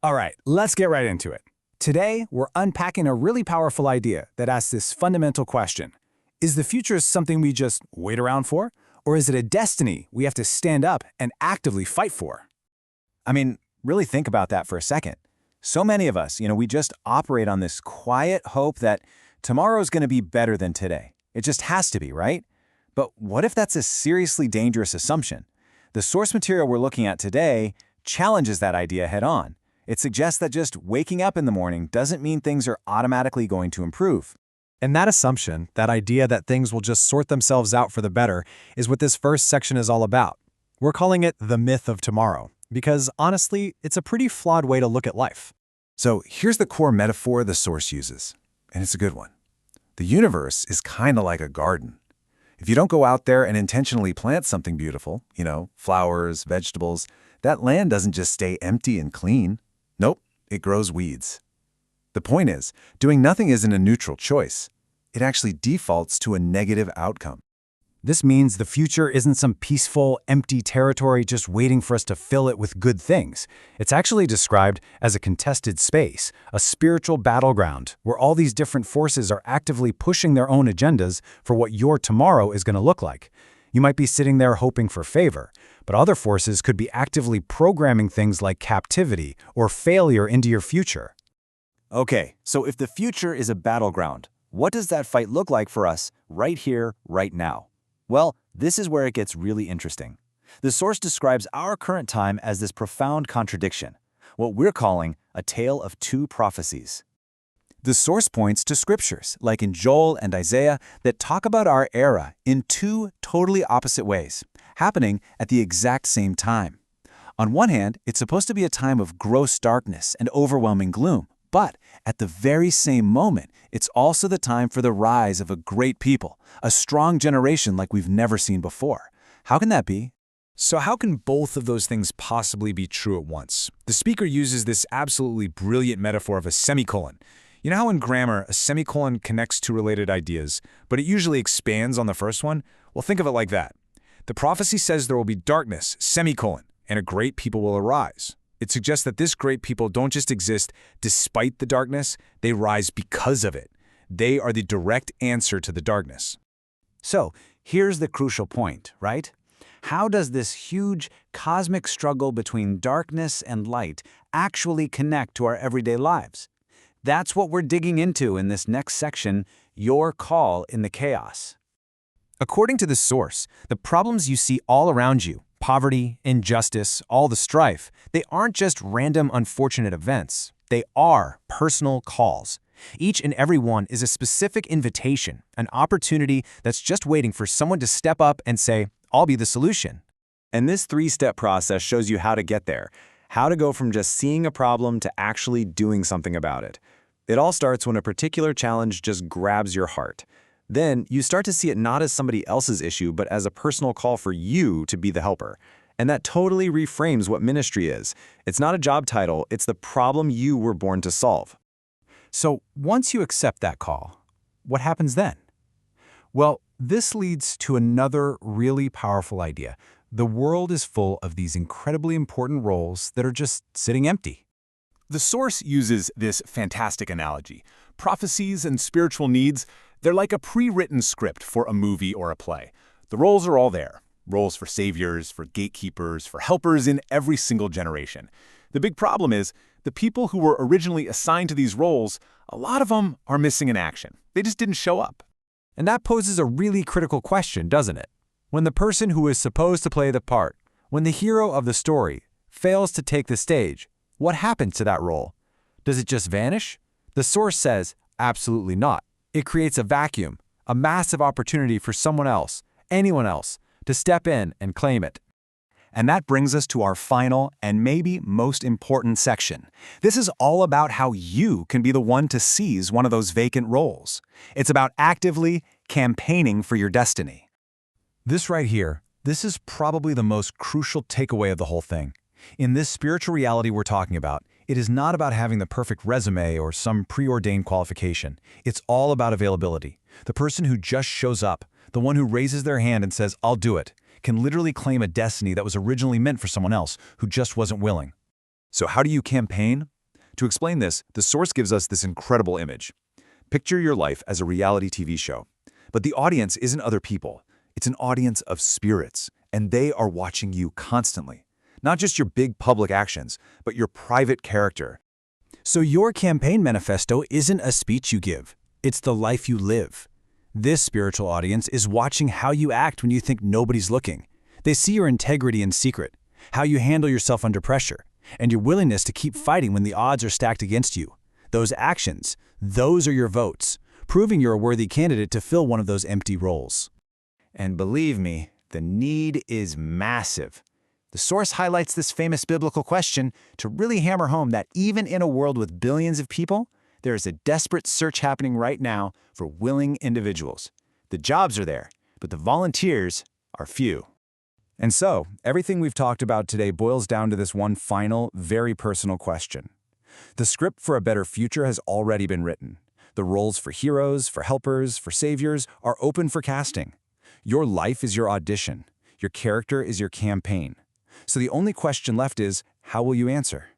All right, let's get right into it. Today, we're unpacking a really powerful idea that asks this fundamental question. Is the future something we just wait around for? Or is it a destiny we have to stand up and actively fight for? I mean, really think about that for a second. So many of us, we just operate on this quiet hope that tomorrow's going to be better than today. It just has to be, right? But what if that's a seriously dangerous assumption? The source material we're looking at today challenges that idea head-on. It suggests that just waking up in the morning doesn't mean things are automatically going to improve. And that assumption, that idea that things will just sort themselves out for the better, is what this first section is all about. We're calling it the myth of tomorrow, because honestly, it's a pretty flawed way to look at life. So here's the core metaphor the source uses, and it's a good one. The universe is kind of like a garden. If you don't go out there and intentionally plant something beautiful, flowers, vegetables, that land doesn't just stay empty and clean. Nope, it grows weeds. The point is, doing nothing isn't a neutral choice. It actually defaults to a negative outcome. This means the future isn't some peaceful, empty territory just waiting for us to fill it with good things. It's actually described as a contested space, a spiritual battleground, where all these different forces are actively pushing their own agendas for what your tomorrow is going to look like. You might be sitting there hoping for favor, but other forces could be actively programming things like captivity or failure into your future. Okay, so if the future is a battleground, what does that fight look like for us right here, right now? Well, this is where it gets really interesting. The source describes our current time as this profound contradiction, what we're calling a tale of two prophecies. The source points to scriptures, like in Joel and Isaiah, that talk about our era in two totally opposite ways, happening at the exact same time. On one hand, it's supposed to be a time of gross darkness and overwhelming gloom, but at the very same moment, it's also the time for the rise of a great people, a strong generation like we've never seen before. How can that be? So how can both of those things possibly be true at once? The speaker uses this absolutely brilliant metaphor of a semicolon. You know how in grammar, a semicolon connects two related ideas, but it usually expands on the first one? Well, think of it like that. The prophecy says there will be darkness, semicolon, and a great people will arise. It suggests that this great people don't just exist despite the darkness, they rise because of it. They are the direct answer to the darkness. So, here's the crucial point, right? How does this huge cosmic struggle between darkness and light actually connect to our everyday lives? That's what we're digging into in this next section, Your Call in the Chaos. According to the source, the problems you see all around you, poverty, injustice, all the strife, they aren't just random unfortunate events. They are personal calls. Each and every one is a specific invitation, an opportunity that's just waiting for someone to step up and say, I'll be the solution. And this three-step process shows you how to get there, how to go from just seeing a problem to actually doing something about it. It all starts when a particular challenge just grabs your heart. Then you start to see it not as somebody else's issue, but as a personal call for you to be the helper. And that totally reframes what ministry is. It's not a job title, it's the problem you were born to solve. So once you accept that call, what happens then? Well, this leads to another really powerful idea. The world is full of these incredibly important roles that are just sitting empty. The source uses this fantastic analogy. Prophecies and spiritual needs, they're like a pre-written script for a movie or a play. The roles are all there. Roles for saviors, for gatekeepers, for helpers in every single generation. The big problem is, the people who were originally assigned to these roles, a lot of them are missing in action. They just didn't show up. And that poses a really critical question, doesn't it? When the person who is supposed to play the part, when the hero of the story, fails to take the stage, what happens to that role? Does it just vanish? The source says, absolutely not. It creates a vacuum, a massive opportunity for someone else, anyone else, to step in and claim it. And that brings us to our final and maybe most important section. This is all about how you can be the one to seize one of those vacant roles. It's about actively campaigning for your destiny. This right here, this is probably the most crucial takeaway of the whole thing. In this spiritual reality we're talking about, it is not about having the perfect resume or some preordained qualification. It's all about availability. The person who just shows up, the one who raises their hand and says, I'll do it, can literally claim a destiny that was originally meant for someone else who just wasn't willing. So how do you campaign? To explain this, the source gives us this incredible image. Picture your life as a reality TV show. But the audience isn't other people. It's an audience of spirits, and they are watching you constantly. Not just your big public actions, but your private character. So your campaign manifesto isn't a speech you give. It's the life you live. This spiritual audience is watching how you act when you think nobody's looking. They see your integrity in secret, how you handle yourself under pressure, and your willingness to keep fighting when the odds are stacked against you. Those actions, those are your votes, proving you're a worthy candidate to fill one of those empty roles. And believe me, the need is massive. The source highlights this famous biblical question to really hammer home that even in a world with billions of people, there is a desperate search happening right now for willing individuals. The jobs are there, but the volunteers are few. And so, everything we've talked about today boils down to this one final, very personal question. The script for a better future has already been written. The roles for heroes, for helpers, for saviors are open for casting. Your life is your audition. Your character is your campaign. So the only question left is, how will you answer?